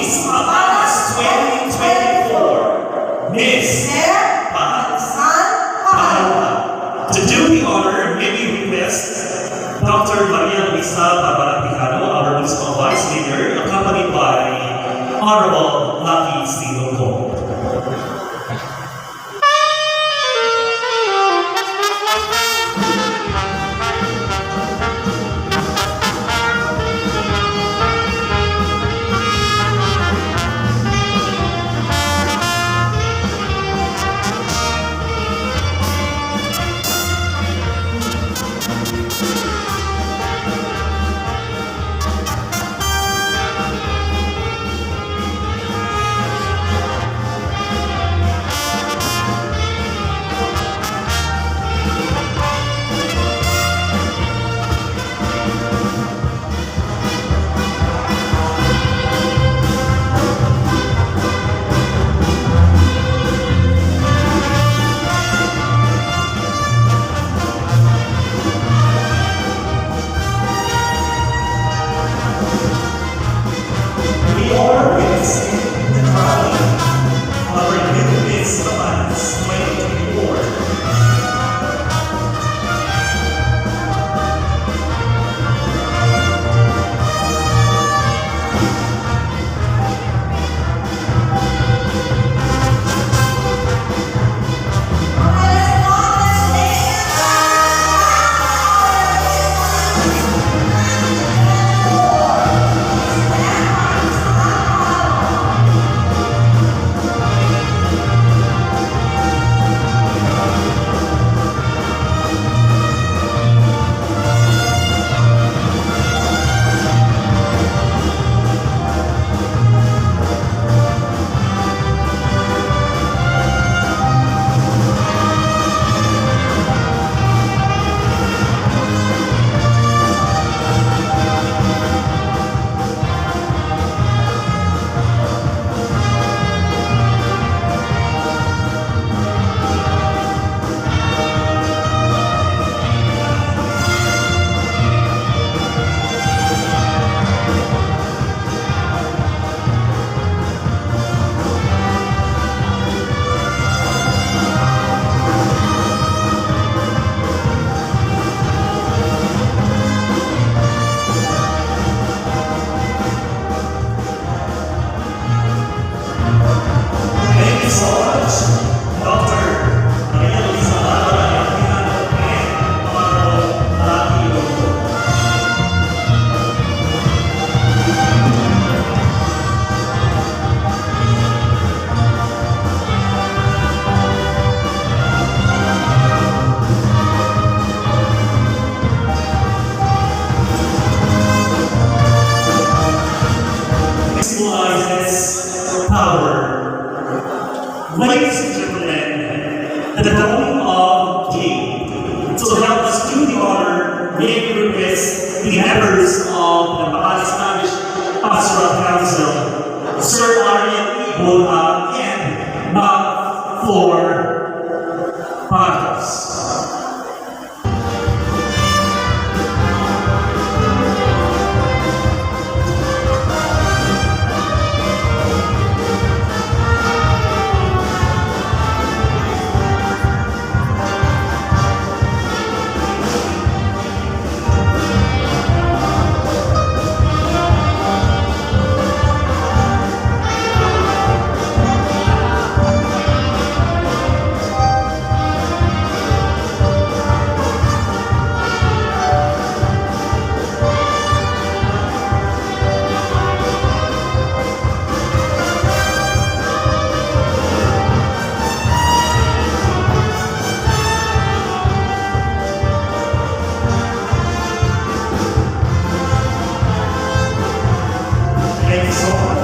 Miss Patas 2024, Miss Patas Pahala. To do the honor, may we request Dr. Maria Luisa Barbara Picano, our Municipal Vice Leader, accompanied by Honorable Lucky Silocco. We are witnessing the crowning of our new Miss Patas 2024. Thank you so much, Dr. Maria Luisa Barbara Picano and Honorable Lucky Silocco. Symbolizes power. Ladies and gentlemen, at the dawn of day, to help us do the honor, may we request the members of the Makati Spanish Pastoral Council, Sir Ariel Ibola and Mag for Patos. Thank you so much.